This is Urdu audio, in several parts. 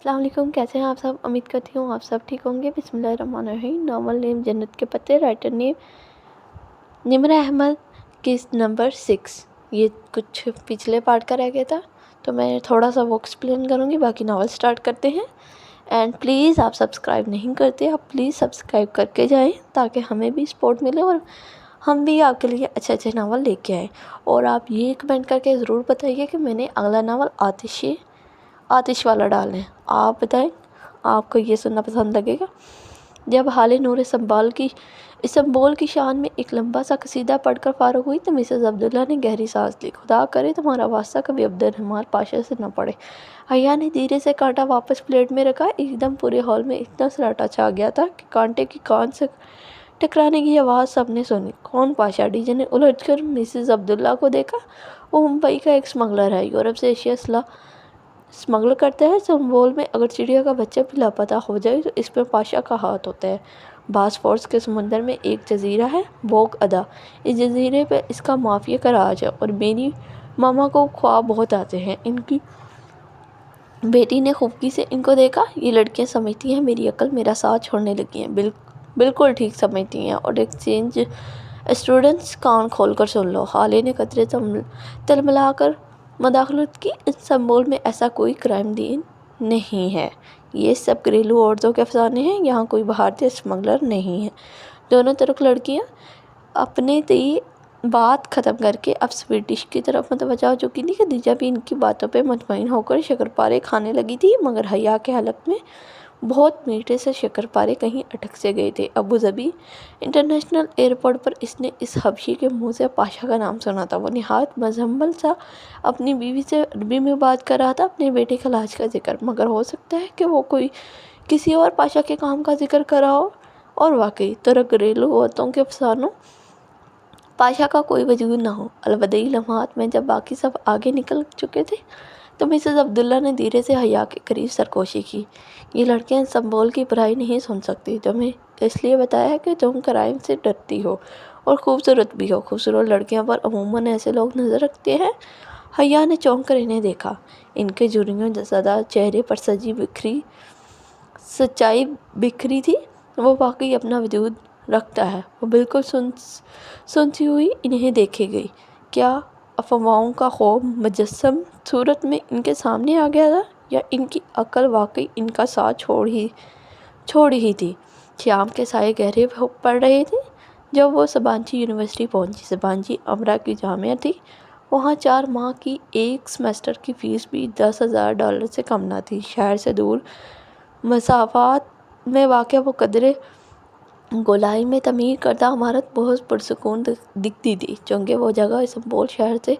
السلام علیکم، کیسے ہیں آپ سب؟ امید کرتی ہوں آپ سب ٹھیک ہوں گے۔ بسم اللہ الرحمن الرحیم۔ ناول نیم جنت کے پتے، رائٹر نیم نمرہ احمد، کس نمبر 6۔ یہ کچھ پچھلے پارٹ کا رہ گیا تھا تو میں تھوڑا سا وہ ایکسپلین کروں گی، باقی ناول سٹارٹ کرتے ہیں۔ اینڈ پلیز آپ سبسکرائب نہیں کرتے، آپ پلیز سبسکرائب کر کے جائیں تاکہ ہمیں بھی سپورٹ ملے اور ہم بھی آپ کے لیے اچھے اچھے ناول لے کے آئیں۔ اور آپ یہ کمنٹ کر کے ضرور بتائیے کہ میں نے اگلا ناول آتش والا ڈالنا ہے۔ آپ بتائیں آپ کو یہ سننا پسند لگے گا؟ جب حال نور استنبول کی شان میں ایک لمبا سا قصیدہ پڑھ کر فارغ ہوئی تو مسز عبداللہ نے گہری سانس لی۔ خدا کرے تمہارا واسطہ کبھی عبد الرحمن پاشا سے نہ پڑے۔ حیا نے دھیرے سے کانٹا واپس پلیٹ میں رکھا۔ ایک دم پورے ہال میں اتنا سناٹا چھا گیا تھا کہ کانٹے کی کان سے ٹکرانے کی آواز سب نے سنی۔ کون پاشا؟ ڈی جے نے الجھ کر مسز عبداللہ کو دیکھا۔ وہ ممبئی کا ایک اسمگلر ہے، یورپ سے ایشیا اسمگل کرتا ہے۔ استنبول میں اگر چڑیا کا بچہ بھی لاپتہ ہو جائے تو اس میں پاشا کا ہاتھ ہوتا ہے۔ باسفورس کے سمندر میں ایک جزیرہ ہے، بوگ ادا۔ اس جزیرے پہ اس کا مافیا کا راج ہے اور میری ماما کو خواب بہت آتے ہیں۔ ان کی بیٹی نے خوبکی سے ان کو دیکھا۔ یہ لڑکیاں سمجھتی ہیں میری عقل میرا ساتھ چھوڑنے لگی ہیں۔ بالکل ٹھیک سمجھتی ہیں۔ اور ایکسچینج اسٹوڈنٹس، کان کھول کر سن لو۔ حالے نے قطرے تلملا کر مداخلت کی۔ استنبول میں ایسا کوئی کرائم دین نہیں ہے، یہ سب گھریلو عورتوں کے افسانے ہیں۔ یہاں کوئی بھارتی اسمگلر نہیں ہے۔ دونوں طرف لڑکیاں اپنے تئی بات ختم کر کے اب سویٹ ڈش کی طرف متوجہ ہو چکی تھی۔ خدیجہ بھی ان کی باتوں پہ مطمئن ہو کر شکرپارے کھانے لگی تھی، مگر حیا کے حلق میں بہت میٹھے سے شکرپارے کہیں اٹک سے گئے تھے۔ ابوظہبی انٹرنیشنل ایئرپورٹ پر اس نے اس حبشی کے منہ سے پاشا کا نام سنا تھا۔ وہ نہایت مزمل سا اپنی بیوی سے عربی میں بات کر رہا تھا، اپنے بیٹے کا لاج کا ذکر، مگر ہو سکتا ہے کہ وہ کسی اور پاشا کے کام کا ذکر کر رہا ہو۔ اور واقعی ترک گھریلو عورتوں کے افسانوں پاشا کا کوئی وجود نہ ہو۔ الوداعی لمحات میں جب باقی سب آگے نکل چکے تھے تو مسز عبداللہ نے دھیرے سے حیا کے قریب سرگوشی کی۔ یہ لڑکیاں استنبول کی برائی نہیں سن سکتی۔ تمہیں اس لیے بتایا ہے کہ تم کرائم سے ڈرتی ہو اور خوبصورت بھی ہو۔ خوبصورت لڑکیوں پر عموماً ایسے لوگ نظر رکھتے ہیں۔ حیا نے چونک کر انہیں دیکھا۔ ان کے جھریوں زدہ چہرے پر سچائی بکھری تھی۔ وہ واقعی اپنا وجود رکھتا ہے۔ وہ بالکل سنسی ہوئی انہیں دیکھے گئی۔ کیا افواہوں کا خوب مجسم صورت میں ان کے سامنے آ گیا تھا، یا ان کی عقل واقعی ان کا ساتھ چھوڑ ہی تھی؟ شام کے سائے گہرے پڑ رہے تھے جب وہ سبانچی یونیورسٹی پہنچی۔ سبانچی امرا کی جامعہ تھی۔ وہاں 4 ماہ کی ایک سیمسٹر کی فیس بھی $10,000 سے کم نہ تھی۔ شہر سے دور مسافات میں واقع وہ قدرے گولائی میں تعمیر کردہ عمارت بہت پرسکون دکھتی تھی، چونکہ وہ جگہ استنبول شہر سے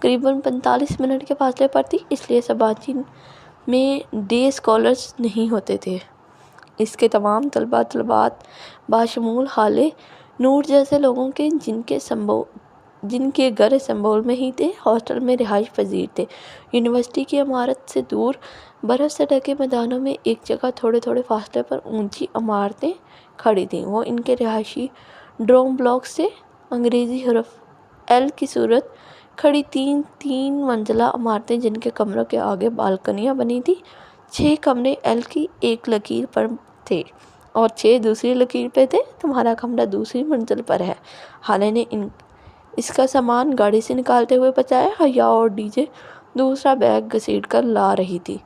قریباً 45 منٹ کے فاصلے پر تھی۔ اس لیے سبانچی میں ڈے اسکالرز نہیں ہوتے تھے۔ اس کے تمام طلبات باشمول حالے نور جیسے لوگوں کے جن کے گھر استنبول میں ہی تھے، ہاسٹل میں رہائش پذیر تھے۔ یونیورسٹی کی عمارت سے دور برف سے ڈھکے میدانوں میں ایک جگہ تھوڑے فاصلے پر اونچی عمارتیں کھڑی تھیں۔ وہ ان کے رہائشی ڈوم بلاکس تھے، انگریزی حرف ایل کی صورت کھڑی 3 منزلہ عمارتیں جن کے کمروں کے آگے بالکنیاں بنی تھیں۔ 6 کمرے ایل کی ایک لکیر پر تھے اور 6 دوسری لکیر پہ تھے۔ تمہارا کمرہ دوسری منزل پر ہے، حالے نے اس کا سامان گاڑی سے نکالتے ہوئے بتایا۔ حیا اور ڈی جے دوسرا بیگ گھسیٹ کر لا رہی تھی۔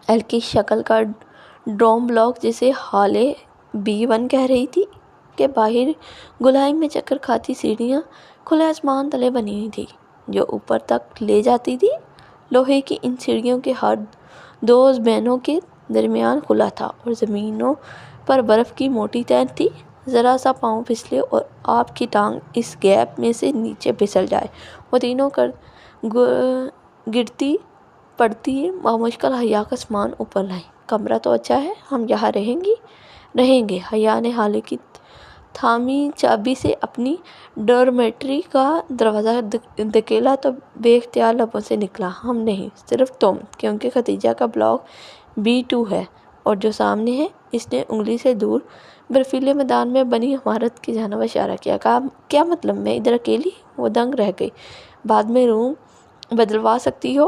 ایل کی شکل کا ڈوم بلاک، جسے حالے B1 کہہ رہی تھی، کے باہر گولائی میں چکر کھاتی سیڑھیاں کھلے آسمان تلے بنی تھیں جو اوپر تک لے جاتی تھیں۔ لوہے کی ان سیڑھیوں کے ہر 2 بینوں کے درمیان کھلا تھا اور زمینوں پر برف کی موٹی تہہ تھی۔ ذرا سا پاؤں پھسلے اور آپ کی ٹانگ اس گیپ میں سے نیچے پھسل جائے۔ وہ تینوں گرتی پڑتی بامشکل حیا کا سامان اوپر لائیں۔ کمرہ تو اچھا ہے، ہم یہاں رہیں گے۔ حیا نے حالے کی تھامی چابی سے اپنی ڈورمیٹری کا دروازہ دھکیلا تو بے اختیار لبوں سے نکلا، ہم نہیں، صرف تم، کیونکہ خدیجہ کا بلاک B2 ہے اور جو سامنے ہے۔ اس نے انگلی سے دور برفیلے میدان میں بنی عمارت کی جانب اشارہ کیا۔ کیا مطلب؟ میں ادھر اکیلی؟ وہ دنگ رہ گئی۔ بعد میں روم بدلوا سکتی ہو۔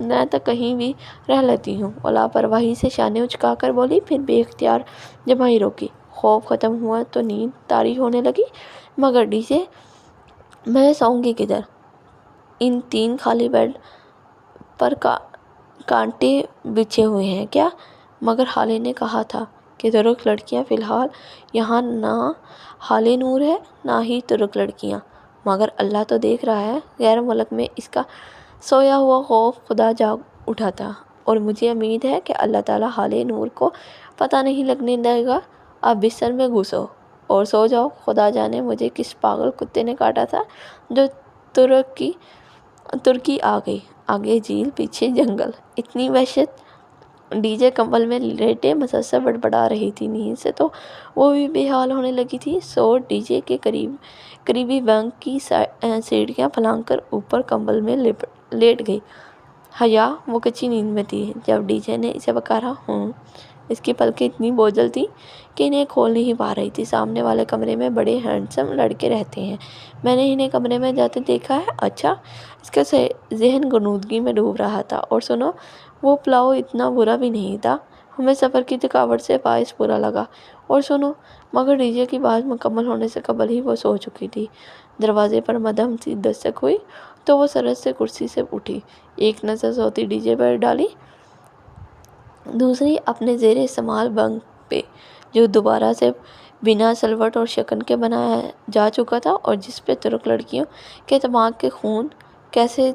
میں تو کہیں بھی رہ لیتی ہوں، وہ لاپرواہی سے شانے اچکا کر بولی، پھر بے اختیار جمائی روکی۔ خوف ختم ہوا تو نیند طاری ہونے لگی۔ مگر ڈی جے، میں سوؤں گی کدھر؟ ان 3 خالی بیڈ پر کانٹے بچھے ہوئے ہیں کیا؟ مگر خالے نے کہا تھا کہ ترک لڑکیاں فی الحال یہاں نہ حال نور ہے نہ ہی ترک لڑکیاں۔ مگر اللہ تو دیکھ رہا ہے، غیر ملک میں اس کا سویا ہوا خوف خدا جاگ اٹھا تھا، اور مجھے امید ہے کہ اللہ تعالیٰ حال نور کو پتہ نہیں لگنے دے گا۔ اب بستر میں گھسو اور سو جاؤ۔ خدا جانے مجھے کس پاگل کتے نے کاٹا تھا جو ترکی آ گئی، آگے جھیل پیچھے جنگل، اتنی وحشت۔ ڈی جے کمبل میں لیٹے مسلسل بڑبڑا رہی تھی، نیند سے تو وہ بھی بے حال ہونے لگی تھی۔ ڈی جے کے قریبی بنک کی سیڑھیاں پھلانگ کر اوپر کمبل میں لیٹ گئی۔ حیا وہ کچی نیند میں تھی جب ڈی جے نے اسے پکارا۔ اس کی پلکیں اتنی بوجھل تھیں کہ انہیں کھول نہیں پا رہی تھی۔ سامنے والے کمرے میں بڑے ہینڈسم لڑکے رہتے ہیں، میں نے انہیں کمرے میں جاتے دیکھا ہے۔ اچھا، اس کا ذہن غنودگی میں ڈوب رہا تھا۔ اور سنو، وہ پلاؤ اتنا برا بھی نہیں تھا، ہمیں سفر کی تھکاوٹ سے باعث برا لگا۔ اور سنو، مگر ڈی جے کی بات مکمل ہونے سے قبل ہی وہ سو چکی تھی۔ دروازے پر مدھم سی دستک ہوئی تو وہ سرعت سے کرسی سے اٹھی، ایک نظر سوتی ڈی جے پر ڈالی، دوسری اپنے زیر استعمال بنک پہ، جو دوبارہ سے بنا سلوٹ اور شکن کے بنایا جا چکا تھا اور جس پہ ترک لڑکیوں کے دماغ کے خون کیسے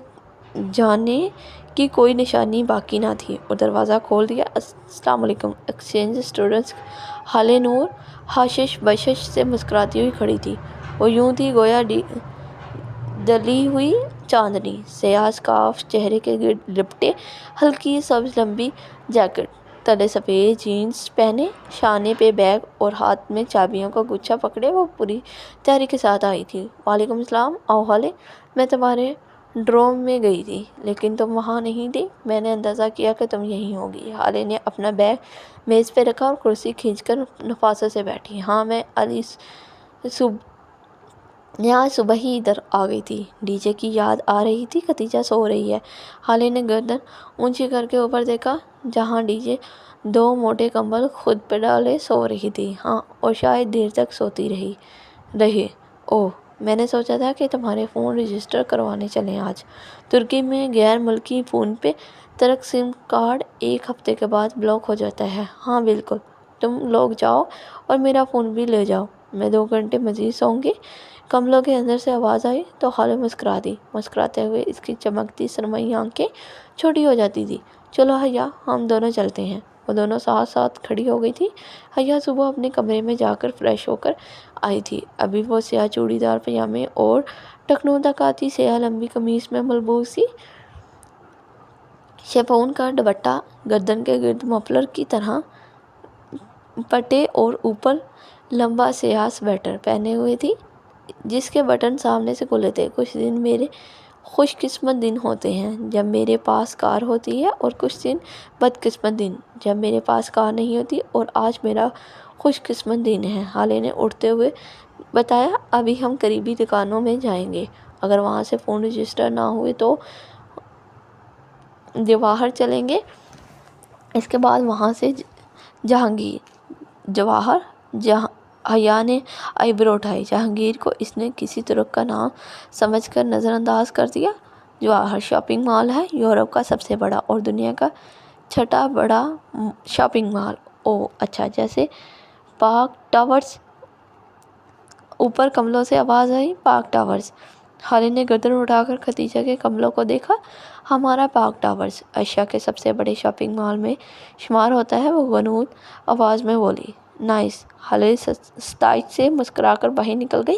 جانے کی کوئی نشانی باقی نہ تھی، اور دروازہ کھول دیا۔ السلام علیکم ایکسچینج اسٹوڈنٹس۔ حال نور حشش بشش سے مسکراتی ہوئی کھڑی تھی۔ وہ یوں تھی گویا ڈلی ہوئی چاندنی، سیاہ اسکارف چہرے کے گرد لپٹے، ہلکی سبز لمبی جیکٹ تلے سفید جینز پہنے، شانے پہ بیگ اور ہاتھ میں چابیوں کا گچھا پکڑے وہ پوری تیاری کے ساتھ آئی تھی۔ وعلیکم السلام، آؤ حالے، میں تمہارے ڈروم میں گئی تھی لیکن تم وہاں نہیں تھی، میں نے اندازہ کیا کہ تم یہیں ہوگی۔ حالے نے اپنا بیگ میز پہ رکھا اور کرسی کھینچ کر نفاست سے بیٹھی۔ ہاں، میں یہاں صبح ہی ادھر آ گئی تھی۔ ڈی جے کی یاد آ رہی تھی کھتیجہ سو رہی ہے۔ حالے نے گردن اونچی کر کے اوپر دیکھا جہاں ڈی جے 2 موٹے کمبل خود پہ ڈالے سو رہی تھی۔ ہاں، اور شاید دیر تک سوتی رہے۔ اوہ، میں نے سوچا تھا کہ تمہارے فون رجسٹر کروانے چلیں آج۔ ترکی میں غیر ملکی فون پہ ترک سم کارڈ 1 ہفتے کے بعد بلاک ہو جاتا ہے۔ ہاں بالکل، تم لوگ جاؤ اور میرا فون بھی لے جاؤ، میں 2 گھنٹے مزید سوؤں گی۔ کملوں کے اندر سے آواز آئی تو خالو مسکرا دی۔ مسکراتے ہوئے اس کی چمکتی سرمئی آنکھیں چھوٹی ہو جاتی تھی۔ چلو حیا، ہم دونوں چلتے ہیں۔ وہ دونوں ساتھ ساتھ کھڑی ہو گئی تھی۔ حیا صبح اپنے کمرے میں جا کر فریش ہو کر آئی تھی۔ ابھی وہ سیاہ چوڑی دار پاجامے اور ٹکنوں تک آتی سیاہ لمبی قمیص میں ملبوس تھی۔ شفون کا دوپٹہ گردن کے گرد مفلر کی طرح پٹے اور اوپر لمبا سیاہ سویٹر پہنے ہوئی تھی جس کے بٹن سامنے سے کھلے تھے۔ کچھ دن میرے خوش قسمت دن ہوتے ہیں جب میرے پاس کار ہوتی ہے، اور کچھ دن بدقسمت دن جب میرے پاس کار نہیں ہوتی، اور آج میرا خوش قسمت دن ہے، حالے نے اٹھتے ہوئے بتایا۔ ابھی ہم قریبی دکانوں میں جائیں گے، اگر وہاں سے فون رجسٹر نہ ہوئے تو جواہر چلیں گے، اس کے بعد وہاں سے جواہر۔ حیا نے آئی برو اٹھائی۔ جہانگیر کو اس نے کسی ترک کا نام سمجھ کر نظر انداز کر دیا۔ جواہر شاپنگ مال ہے، یورپ کا سب سے بڑا اور دنیا کا 6واں بڑا شاپنگ مال۔ اوہ اچھا، جیسے پارک ٹاورز؟ اوپر کملوں سے آواز آئی، پارک ٹاورز؟ حالے نے گردن اٹھا کر کھتیجہ کے کملوں کو دیکھا۔ ہمارا پارک ٹاورز ایشیا کے سب سے بڑے شاپنگ مال میں شمار ہوتا ہے، وہ غنود آواز میں بولی۔ نائس۔ حالے ستائش سے مسکرا کر باہر نکل گئی۔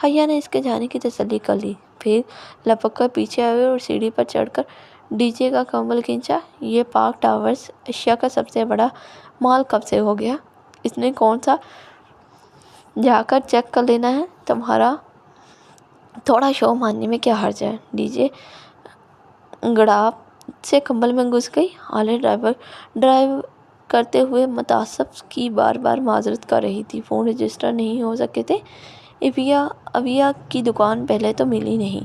حیا نے اس کے جانے کی تسلی کر لی، پھر لپک کر پیچھے آئی اور سیڑھی پر چڑھ کر ڈی جے کا کمبل کھینچا۔ یہ پارک ٹاورز ایشیا کا سب سے بڑا مال کب سے ہو گیا؟ اس نے کون سا؟ جا کر چیک کر لینا ہے، تمہارا تھوڑا شو ماننے میں کیا حرج ہے؟ ڈی جے گڑاپ سے کمبل میں گھس گئی۔ حالے ڈرائیو کرتے ہوئے متاسف کی بار بار معذرت کر رہی تھی۔ فون رجسٹر نہیں ہو سکے تھے۔ اویا کی دکان پہلے تو ملی نہیں،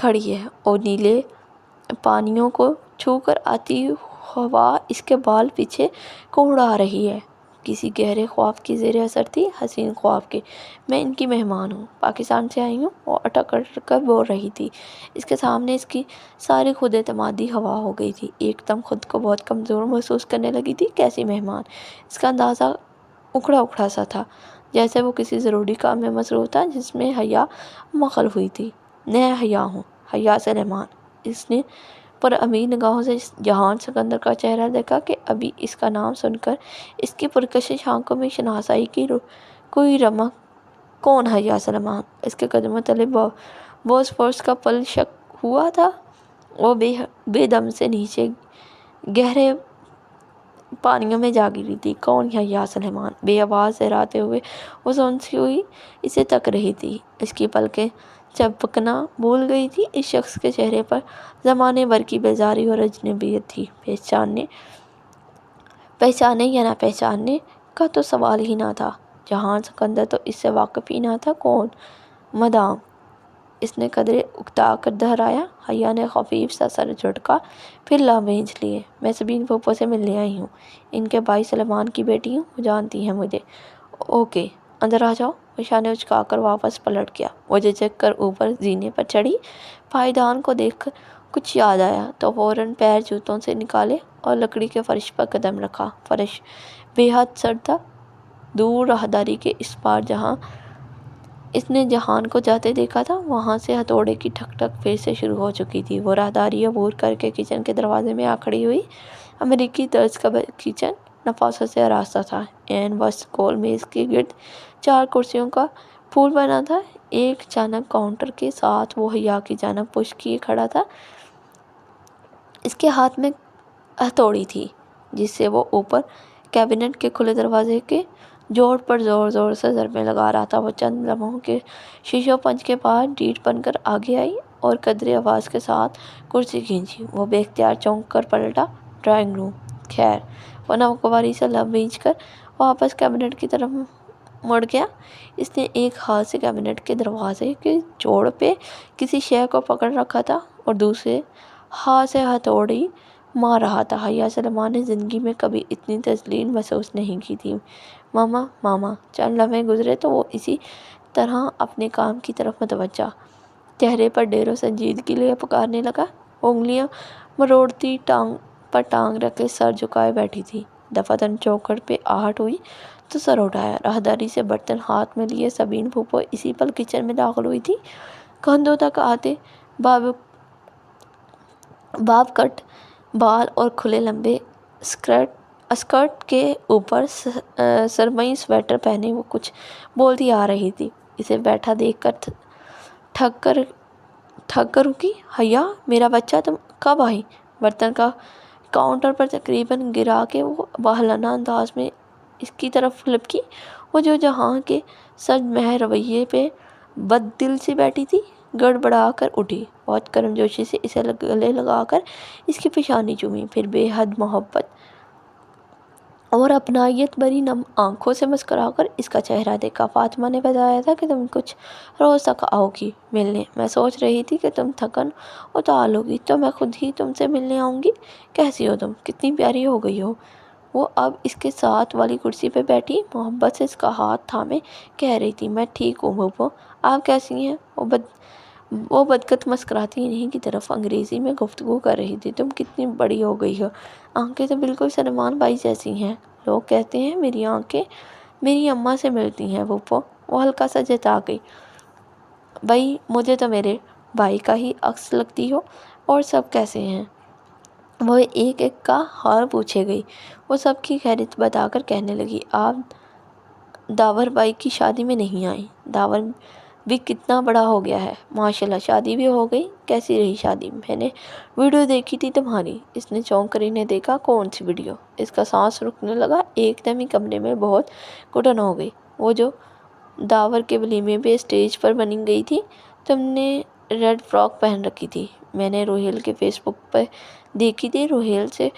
کھڑی ہے اور نیلے پانیوں کو چھو کر آتی ہوا اس کے بال پیچھے کو اڑا رہی ہے۔ کسی گہرے خواب کی زیر اثر تھی، حسین خواب کے۔ میں ان کی مہمان ہوں، پاکستان سے آئی ہوں، وہ اٹک اٹک کر بول رہی تھی۔ اس کے سامنے اس کی ساری خود اعتمادی ہوا ہو گئی تھی۔ ایک دم خود کو بہت کمزور محسوس کرنے لگی تھی۔ کیسی مہمان؟ اس کا اندازہ اکھڑا اکھڑا سا تھا، جیسے وہ کسی ضروری کام میں مصروف تھا جس میں حیا مخل ہوئی تھی۔ میں حیا ہوں، حیا سلیمان۔ اس نے پر امید نگاہوں سے جہان سکندر کا چہرہ دیکھا کہ ابھی اس کا نام سن کر اس کی پرکشش آنکھوں میں شناسائی کی کوئی رمق۔ کون حیا سلیمان؟ اس کے قدموں تلے بوسفورس کا پل شک ہوا تھا۔ وہ بے دم سے نیچے گہرے پانیوں میں جا گری تھی۔ کون حیا سلیمان؟ بے آواز لہراتے ہوئے وہ سونسی ہوئی اسے تک رہی تھی۔ اس کی پلکیں چپکنا بھول گئی تھی۔ اس شخص کے چہرے پر زمانے بھر کی بیزاری اور اجنبیت تھی۔ پہچانے یا نہ پہچاننے کا تو سوال ہی نہ تھا۔ جہان سکندر تو اس سے واقف ہی نہ تھا۔ کون؟ مدام، اس نے قدرے اکتا کر دہرایا۔ حیا نے خفیف سا سر جھٹکا، پھر لب بھینچ لیے۔ میں سبین پھوپھو سے ملنے آئی ہوں، ان کے بھائی سلیمان کی بیٹی ہوں، وہ جانتی ہیں مجھے۔ اوکے، اندر آ جاؤ۔ عائشہ نے اچکا کر واپس پلٹ گیا۔ وہ جھجک کر اوپر زینے پر چڑھی۔ پائیدان کو دیکھ کر کچھ یاد آیا تو فوراً پیر جوتوں سے نکالے اور لکڑی کے فرش پر قدم رکھا۔ فرش بے حد سرد تھا۔ دور راہداری کے اس پار جہاں اس نے جہان کو جاتے دیکھا تھا، وہاں سے ہتھوڑے کی ٹھک ٹھک پھر سے شروع ہو چکی تھی۔ وہ راہداری عبور کر کے کچن کے دروازے میں آ کھڑی ہوئی۔ امریکی طرز کا کچن نفاست سے آراستہ تھا۔ عین وسط گول میز کے گرد 4 کرسیوں کا پھول بنا تھا۔ ایک جانب کاؤنٹر کے ساتھ وہ حیا کی جانب پشت کیے کھڑا تھا۔ اس کے ہاتھ میں ہتھوڑی تھی جس سے وہ اوپر کیبنٹ کے کھلے دروازے کے جوڑ پر زور زور سے ضربیں لگا رہا تھا۔ وہ چند لمحوں کے شیشو پنج کے بعد ڈیڑھ بن کر آگے آئی اور قدرے آواز کے ساتھ کرسی کھینچی۔ وہ بے اختیار چونک کر پلٹا۔ Drawing room. خیر۔ وہ ناگواری سے لب بھینچ کر واپس کیبنٹ کی طرف مڑ گیا۔ اس نے ایک ہاتھ سے کیبنٹ کے دروازے کے جوڑ پہ کسی شے کو پکڑ رکھا تھا اور دوسرے ہاتھ سے ہتھوڑی مار رہا تھا۔ حیا سلیمان نے زندگی میں کبھی اتنی تذلیل محسوس نہیں کی تھی۔ ماما، ماما۔ چند لمحے گزرے تو وہ اسی طرح اپنے کام کی طرف متوجہ، چہرے پر ڈھیروں سنجیدگی لیے پکارنے لگا۔ وہ انگلیاں مروڑتی ٹانگ پر ٹانگ رکھے سر جھکائے بیٹھی تھی۔ دفعتاً چوکھٹ پہ آہٹ ہوئی تو سر اٹھایا۔ راہداری سے برتن ہاتھ میں لیے سبین پھوپھو اسی پل کچن میں داخل ہوئی تھی۔ کندھوں تک آتے باب کٹ بال اور کھلے لمبے اسکرٹ کے اوپر سرمئی سویٹر پہنے وہ کچھ بولتی آ رہی تھی۔ اسے بیٹھا دیکھ کر تھک کر رکی۔ حیا، میرا بچہ، تم کب آئی؟ برتن کا کاؤنٹر پر تقریباً گرا کے وہ واہلانہ انداز میں اس کی طرف لپکی۔ وہ جو جہاں کے سرد مہ رویے پہ بد دل سی بیٹھی تھی، گڑبڑا کر اٹھی، بہت گرم جوشی سے اسے گلے لگا کر اس کی پیشانی چومی، پھر بے حد محبت اور اپنائیت بھری نم آنکھوں سے مسکرا کر اس کا چہرہ دیکھا۔ فاطمہ نے بتایا تھا کہ تم کچھ روز تک آؤ گی ملنے۔ میں سوچ رہی تھی کہ تم تھکن اتار لو گی تو میں خود ہی تم سے ملنے آؤں گی۔ کیسی ہو تم؟ کتنی پیاری ہو گئی ہو۔ وہ اب اس کے ساتھ والی کرسی پہ بیٹھی محبت سے اس کا ہاتھ تھامے کہہ رہی تھی، میں ٹھیک ہوں پھوپھو، آپ کیسی ہیں؟ وہ بدقط مسکراتی انہی کی طرف انگریزی میں گفتگو کر رہی تھی۔ تم کتنی بڑی ہو گئی ہو، آنکھیں تو بالکل سلیمان بھائی جیسی ہیں۔ لوگ کہتے ہیں میری آنکھیں میری اماں سے ملتی ہیں پھوپھو۔ وہ ہلکا سا جتا گئی۔ بھئی، مجھے تو میرے بھائی کا ہی عکس لگتی ہو۔ اور سب کیسے ہیں؟ وہ ایک ایک کا حال پوچھے گئی۔ وہ سب کی خیریت بتا کر کہنے لگی، آپ داور بھائی کی شادی میں نہیں آئی؟ داور بھی کتنا بڑا ہو گیا ہے، ماشاءاللہ۔ شادی بھی ہو گئی؟ کیسی رہی شادی؟ میں نے ویڈیو دیکھی تھی تمہاری۔ اس نے چونک کر انہیں دیکھا۔ کون سی ویڈیو؟ اس کا سانس رکنے لگا۔ ایک دم ہی کمرے میں بہت گھٹن ہو گئی۔ وہ جو داور کے ولیمے پہ اسٹیج پر بنی گئی تھی، تم نے ریڈ فراک پہن رکھی تھی۔ میں نے روہیل کے فیس بک پہ دیکھی تھی۔ روہیل سے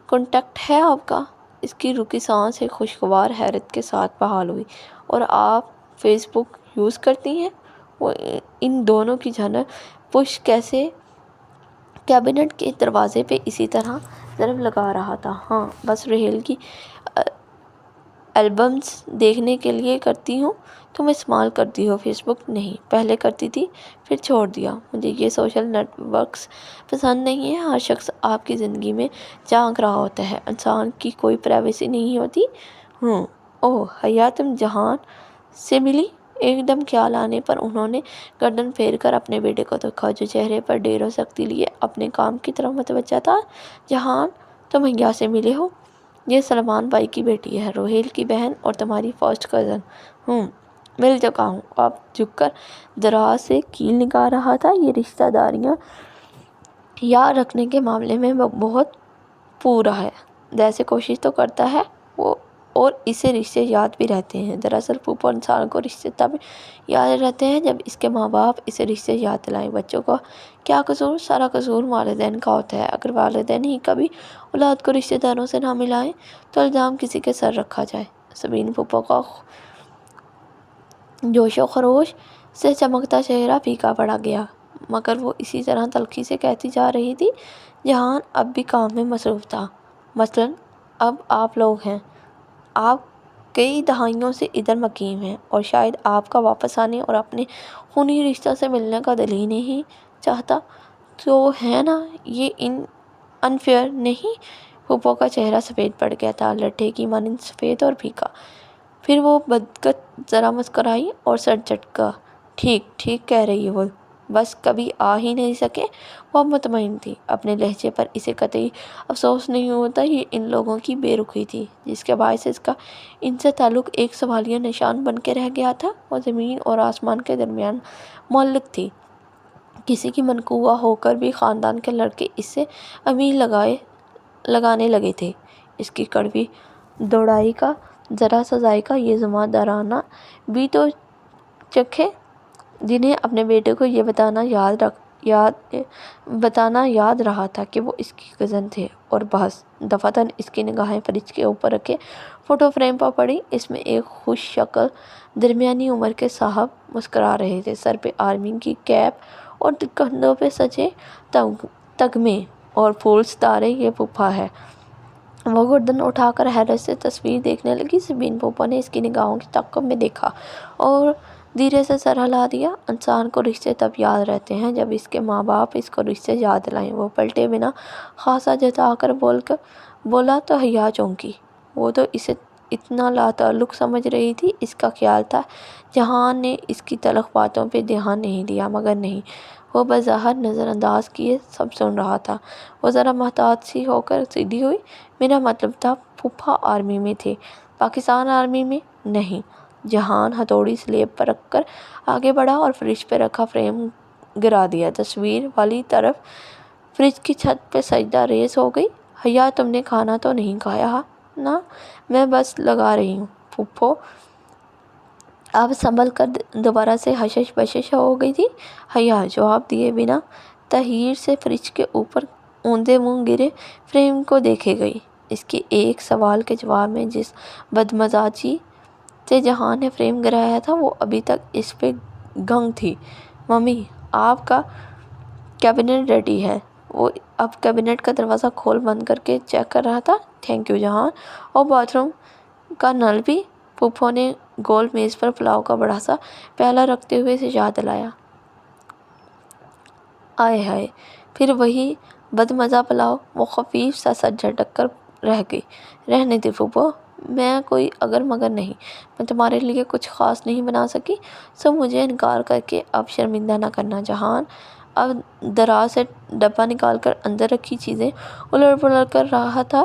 کانٹیکٹ ہے آپ کا؟ اس کی رکی سانس ایک خوشگوار حیرت کے ساتھ بحال ہوئی۔ اور آپ فیس بک یوز کرتی ہیں؟ وہ ان دونوں کی جھنک پش کیسے کیبنٹ کے دروازے پہ اسی طرح ضرب لگا رہا تھا۔ ہاں بس ریحل کی البمز دیکھنے کے لیے کرتی ہوں۔ تم استعمال کرتی ہو فیس بک؟ نہیں، پہلے کرتی تھی پھر چھوڑ دیا۔ مجھے یہ سوشل نیٹ ورکس پسند نہیں ہیں۔ ہر شخص آپ کی زندگی میں جھانک رہا ہوتا ہے، انسان کی کوئی پرائیویسی نہیں ہوتی۔ اوہ حیا، تم جہان سے ملی؟ ایک دم خیال آنے پر انہوں نے گردن پھیر کر اپنے بیٹے کو دیکھا جو چہرے پر ڈھیروں سختی لیے اپنے کام کی طرف متوجہ تھا۔ جہان، تم حیا سے ملے ہو؟ یہ سلمان بھائی کی بیٹی ہے، روہیل کی بہن اور تمہاری فرسٹ کزن۔ مل چکا ہوں۔ اب جھک کر دراز سے کیل نکال رہا تھا۔ یہ رشتہ داریاں یاد رکھنے کے معاملے میں بہت پورا ہے، جیسے کوشش تو کرتا ہے وہ، اور اسے رشتے یاد بھی رہتے ہیں۔ دراصل پھوپھو انسان کو رشتے تب یاد رہتے ہیں جب اس کے ماں باپ اسے رشتے یاد دلائیں۔ بچوں کا کیا قصور؟ سارا قصور والدین کا ہوتا ہے۔ اگر والدین ہی کبھی اولاد کو رشتے داروں سے نہ ملائیں تو الزام کسی کے سر رکھا جائے۔ سبین پھوپھو کا جوش و خروش سے چمکتا چہرہ پھیکا پڑ گیا، مگر وہ اسی طرح تلخی سے کہتی جا رہی تھی۔ جہان اب بھی کام میں مصروف تھا۔ مثلاً اب آپ لوگ ہیں، آپ کئی دہائیوں سے ادھر مقیم ہیں اور شاید آپ کا واپس آنے اور اپنے خونی رشتہ سے ملنے کا دل ہی نہیں چاہتا، تو ہے نا یہ انفیئر نہیں؟ پھوپھو کا چہرہ سفید پڑ گیا تھا، لٹھے کی مانند سفید اور پھیکا۔ پھر وہ بدقط ذرا مسکرائی اور سر جھٹکا۔ ٹھیک کہہ رہی ہے وہ، بس کبھی آ ہی نہیں سکے۔ وہ اب مطمئن تھی، اپنے لہجے پر اسے قطعی افسوس نہیں ہوتا۔ یہ ان لوگوں کی بے رخی تھی جس کے باعث اس کا ان سے تعلق ایک سوالیہ نشان بن کے رہ گیا تھا۔ وہ زمین اور آسمان کے درمیان معلق تھی۔ کسی کی منقوہ ہو کر بھی خاندان کے لڑکے اس سے امیر لگانے لگے تھے۔ اس کی کڑوی دوڑائی کا ذرا سا ذائقہ یہ ذمہ دارانہ بھی تو چکھے، جنہیں اپنے بیٹے کو یہ بتانا یاد رہا تھا کہ وہ اس کی کزن تھے۔ اور بس دفعتاً اس کی نگاہیں فریج کے اوپر رکھے فوٹو فریم پر پڑی۔ اس میں ایک خوش شکل درمیانی عمر کے صاحب مسکرا رہے تھے، سر پہ آرمی کی کیپ اور کندھوں پہ سجے تگمے اور پھول ستارے۔ یہ پھوپھا ہے؟ وہ گردن اٹھا کر حیرت سے تصویر دیکھنے لگی۔ سبین پھوپھو نے اس کی نگاہوں کے تعاقب میں دیکھا اور دھیرے سے سر ہلا دیا۔ انسان کو رشتے تب یاد رہتے ہیں جب اس کے ماں باپ اس کو رشتے یاد دلائیں۔ وہ پلٹے بنا خاصا جتا کر بولا تو حیا چونکی۔ وہ تو اسے اتنا لاتعلق سمجھ رہی تھی، اس کا خیال تھا جہان نے اس کی تلخ باتوں پہ دھیان نہیں دیا، مگر نہیں، وہ بظاہر نظر انداز کیے سب سن رہا تھا۔ وہ ذرا محتاط سی ہو کر سیدھی ہوئی۔ میرا مطلب تھا پھوپھا آرمی میں تھے، پاکستان آرمی میں نہیں۔ جہان ہتھوڑی سلیب پر رکھ کر آگے بڑھا اور فریج پہ رکھا فریم گرا دیا۔ تصویر والی طرف فریج کی چھت پہ سجدہ ریز ہو گئی۔ حیا، تم نے کھانا تو نہیں کھایا نا؟ میں بس لگا رہی ہوں۔ پھوپھو اب سنبھل کر دوبارہ سے حشش بشش ہو گئی تھی۔ حیا جواب دیے بنا تاخیر سے فریج کے اوپر اوندھے منہ گرے فریم کو دیکھے گئی۔ اس کے ایک سوال کے جواب میں جس بدمزاجی سے جہان نے فریم گرایا تھا وہ ابھی تک اس پہ گنگ تھی۔ ممی، آپ کا کیبنٹ ریڈی ہے۔ وہ اب کیبنٹ کا دروازہ کھول بند کر کے چیک کر رہا تھا۔ تھینک یو جہان۔ اور باتھ روم کا نل بھی؟ پھوپھو نے گول میز پر پلاؤ کا بڑا سا پیالہ رکھتے ہوئے اسے یاد دلایا۔ آئے ہائے، پھر وہی بدمزہ پلاؤ؟ وہ خفیف سا سر جھٹک کر رہ گئی۔ رہنے دے پھوپھو، میں کوئی اگر مگر نہیں، میں تمہارے لیے کچھ خاص نہیں بنا سکی، سو مجھے انکار کر کے اب شرمندہ نہ کرنا۔ جہان اب دراز سے ڈبہ نکال کر اندر رکھی چیزیں الٹ پلٹ کر رہا تھا۔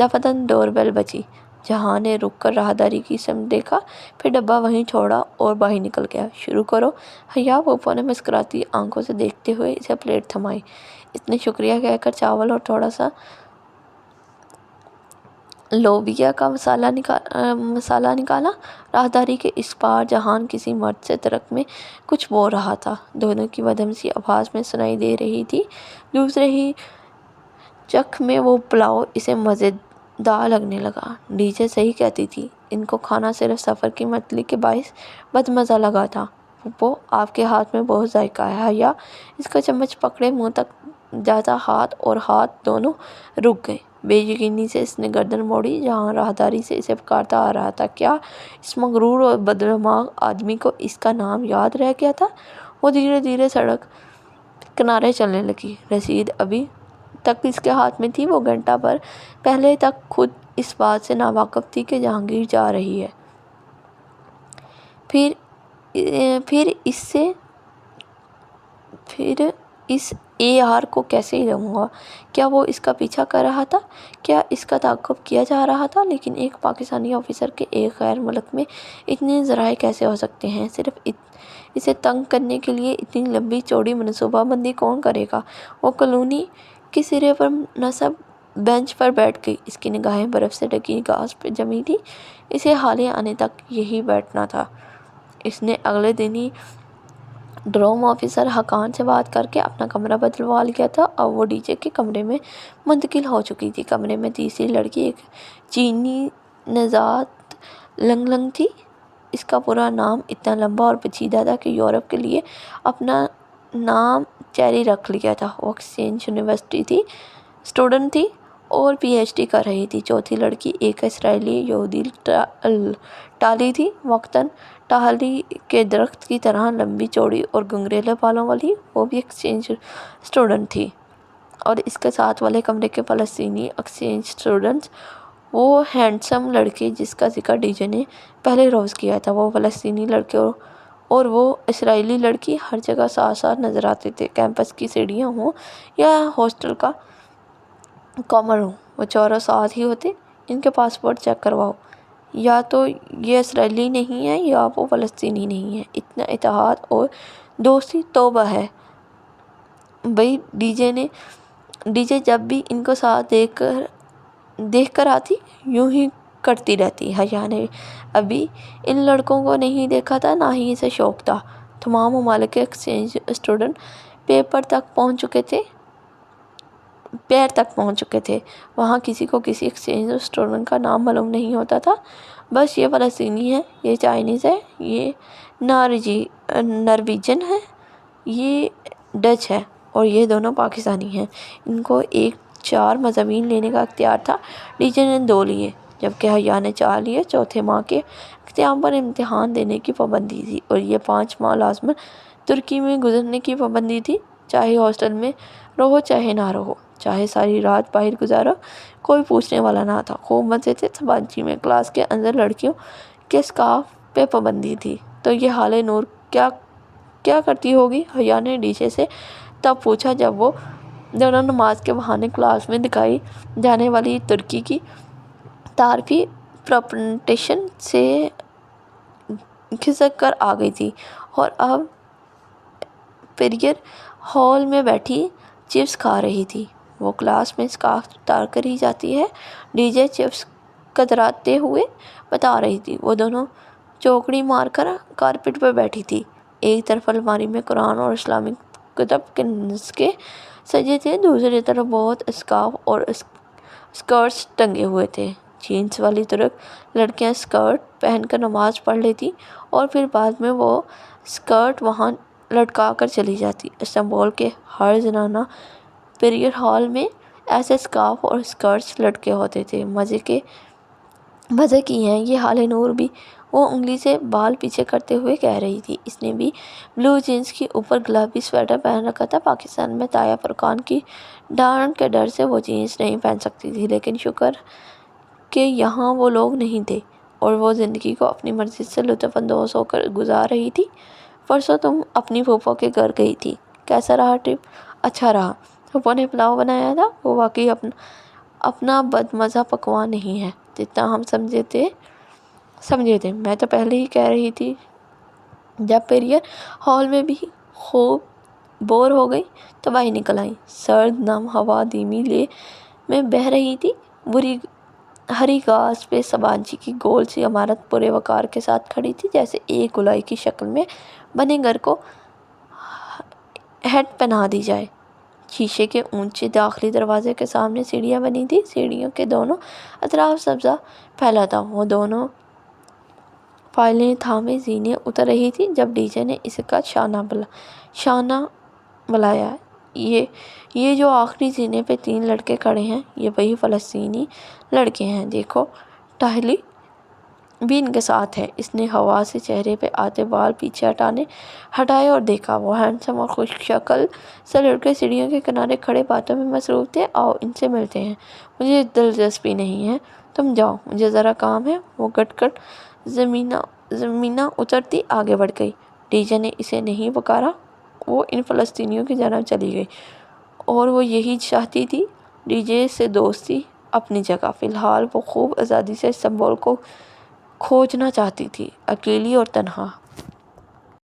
دفعتاً ڈور بیل بجی۔ جہان نے رک کر راہداری کی سمت دیکھا، پھر ڈبہ وہیں چھوڑا اور باہر نکل گیا۔ شروع کرو حیا، پھوپھو نے مسکراتی آنکھوں سے دیکھتے ہوئے اسے پلیٹ تھمائی۔ اس نے شکریہ کہہ کر چاول اور تھوڑا سا لوبیا کا مسالہ نکالا۔ راہداری کے اس پار جہان کسی مرد سے ترک میں کچھ بول رہا تھا، دونوں کی مدھم سی آواز میں سنائی دے رہی تھی۔ دوسرے ہی چکھ میں وہ پلاؤ اسے مزیدار لگنے لگا۔ ڈی جے صحیح کہتی تھی، ان کو کھانا صرف سفر کی معطلی کے باعث بدمزہ لگا تھا۔ وہ آپ کے ہاتھ میں بہت ذائقہ ہے یا اس کا چمچ پکڑے منہ تک جاتا اور ہاتھ دونوں رک گئے۔ بے یقینی سے اس نے گردن موڑی جہاں راہداری سے اسے پکارتا آ رہا تھا۔ کیا اس مغرور اور بددماغ آدمی کو اس کا نام یاد رہ گیا تھا؟ وہ دھیرے دھیرے سڑک کنارے چلنے لگی۔ رسید ابھی تک اس کے ہاتھ میں تھی۔ وہ گھنٹہ بھر پہلے تک خود اس بات سے ناواقف تھی کہ جہانگیر جا رہی ہے۔ پھر اس اے آر کو کیسے لوں گا؟ کیا وہ اس کا پیچھا کر رہا تھا؟ کیا اس کا تعاقب کیا جا رہا تھا؟ لیکن ایک پاکستانی آفیسر کے ایک غیر ملک میں اتنے ذرائع کیسے ہو سکتے ہیں؟ صرف اسے تنگ کرنے کے لیے اتنی لمبی چوڑی منصوبہ بندی کون کرے گا؟ وہ کالونی کے سرے پر نصب بینچ پر بیٹھ گئی۔ اس کی نگاہیں برف سے ڈھکی گھاس پہ جمی تھی۔ اسے حالیہ آنے تک یہی بیٹھنا تھا۔ اس نے اگلے دن ہی ڈروم آفیسر حقان سے بات کر کے اپنا کمرہ بدلوا لیا تھا۔ اب وہ ڈی جے کے کمرے میں منتقل ہو چکی تھی۔ کمرے میں تیسری لڑکی ایک چینی نژاد لنگ لنگ تھی۔ اس کا پورا نام اتنا لمبا اور پیچیدہ تھا کہ یورپ کے لیے اپنا نام چیری رکھ لیا تھا۔ وہ ایکسچینج یونیورسٹی تھی اسٹوڈنٹ تھی اور پی ایچ ڈی کر رہی تھی۔ چوتھی لڑکی ایک اسرائیلی یہودی ٹالی تھی، وقتاً ٹہلی کے درخت کی طرح لمبی چوڑی اور گنگریلے بالوں والی۔ وہ بھی ایکسچینج اسٹوڈنٹ تھی۔ اور اس کے ساتھ والے کمرے کے فلسطینی ایکسچینج اسٹوڈنٹ، وہ ہینڈسم لڑکے جس کا ذکر ڈی جے نے پہلے روز کیا تھا، وہ فلسطینی لڑکے اور وہ اسرائیلی لڑکی ہر جگہ ساتھ ساتھ نظر آتے تھے۔ کیمپس کی سیڑھیاں ہوں یا ہاسٹل کا کامن روم، وہ چاروں ساتھ ہی ہوتے۔ ان کے پاسپورٹ چیک کرواؤ، یا تو یہ اسرائیلی نہیں ہے یا وہ فلسطینی نہیں ہے۔ اتنا اتحاد اور دوستی توبہ ہے بھئی۔ ڈی جے جب بھی ان کو ساتھ دیکھ کر آتی یوں ہی کرتی رہتی۔ حیا نے ابھی ان لڑکوں کو نہیں دیکھا تھا، نہ ہی اسے شوق تھا۔ تمام ممالک کے ایکسچینج اسٹوڈنٹ پیر تک پہنچ چکے تھے۔ وہاں کسی کو کسی ایکسچینج اسٹوڈنٹ کا نام معلوم نہیں ہوتا تھا، بس یہ فلسطینی ہے، یہ چائنیز ہے، یہ نارویجن ہے، یہ ڈچ ہے اور یہ دونوں پاکستانی ہیں۔ ان کو ایک 4 مضامین لینے کا اختیار تھا، ڈی جے نے 2 لیے جبکہ حیا نے 4 لیے۔ چوتھے ماہ کے اختتام پر امتحان دینے کی پابندی تھی اور یہ 5 ماہ لازماً ترکی میں گزارنے کی پابندی تھی، چاہے ہاسٹل میں رہو چاہے نہ رہو، چاہے ساری رات باہر گزارو، کوئی پوچھنے والا نہ تھا۔ خوب مزے تھے سبانچی میں۔ کلاس کے اندر لڑکیوں کے اسکارف پہ پابندی تھی۔ تو یہ حالِ نور کیا کرتی ہوگی؟ حیا نے ڈی جے سے تب پوچھا جب وہ دونوں نماز کے بہانے کلاس میں دکھائی جانے والی ترکی کی تعارفی پریزنٹیشن سے کھسک کر آ گئی تھی اور اب پریئر ہال میں بیٹھی چپس کھا رہی تھی۔ وہ کلاس میں اسکارف اتار کر ہی جاتی ہے، ڈی جے چپس قطراتے ہوئے بتا رہی تھی۔ وہ دونوں چوکڑی مار کر کارپٹ پر بیٹھی تھی۔ ایک طرف الماری میں قرآن اور اسلامی کتب کے نسخے سجے تھے، دوسری طرف بہت اسکارف اور اسکرٹس ٹنگے ہوئے تھے۔ جینس والی ترک لڑکیاں اسکرٹ پہن کر نماز پڑھ لیتی اور پھر بعد میں وہ اسکرٹ وہاں لٹکا کر چلی جاتی۔ استنبول کے ہر زنانہ پریئر ہال میں ایسے اسکارف اور اسکرٹس لٹکے ہوتے تھے۔ مزے کی ہیں یہ حالِ نور بھی، وہ انگلی سے بال پیچھے کرتے ہوئے کہہ رہی تھی۔ اس نے بھی بلو جینس کے اوپر گلابی سویٹر پہن رکھا تھا۔ پاکستان میں تایا فرقان کی ڈانٹ کے ڈر سے وہ جینس نہیں پہن سکتی تھی، لیکن شکر کہ یہاں وہ لوگ نہیں تھے اور وہ زندگی کو اپنی مرضی سے لطف اندوز ہو کر گزار رہی تھی۔ پرسوں تم اپنی پھوپھو کے گھر گئی تھی، کیسا رہا ٹرپ؟ اچھا رہا۔ پھوپھو نے پلاؤ بنایا تھا، وہ واقعی اپنا بدمزہ پکوان نہیں ہے جتنا ہم سمجھے تھے۔ میں تو پہلے ہی کہہ رہی تھی۔ جب پریئر ہال میں بھی خوب بور ہو گئی تو باہر نکل آئی۔ سرد نم ہوا دھیمی لے میں بہہ رہی تھی۔ ہری گھاس پہ سبانچی کی گول سی عمارت پورے وقار کے ساتھ کھڑی تھی، جیسے ایک گولائی کی شکل میں بنے گھر کو ہیٹ پہنا دی جائے۔ شیشے کے اونچے داخلی دروازے کے سامنے سیڑھیاں بنی تھیں، سیڑھیوں کے دونوں اطراف سبزہ پھیلا تھا۔ وہ دونوں فائلیں تھامے زینیں اتر رہی تھی جب ڈی جے نے اس کا شانہ بلایا۔ یہ جو آخری زینے پہ 3 لڑکے کھڑے ہیں، یہ وہی فلسطینی لڑکے ہیں، دیکھو۔ ٹاہلی بھی ان کے ساتھ ہے۔ اس نے ہوا سے چہرے پہ آتے بال پیچھے ہٹائے اور دیکھا۔ وہ ہینڈسم اور خوش شکل سے لڑکے سیڑھیوں کے کنارے کھڑے باتوں میں مصروف تھے۔ آؤ ان سے ملتے ہیں۔ مجھے دلچسپی نہیں ہے، تم جاؤ، مجھے ذرا کام ہے۔ وہ گٹ زمینہ اترتی آگے بڑھ گئی۔ ڈی جے نے اسے نہیں پکارا، وہ ان فلسطینیوں کی جانب چلی گئی، اور وہ یہی چاہتی تھی۔ ڈی جے سے دوستی اپنی جگہ، فی الحال وہ خوب آزادی سے استنبول کو کھوجنا چاہتی تھی، اکیلی اور تنہا۔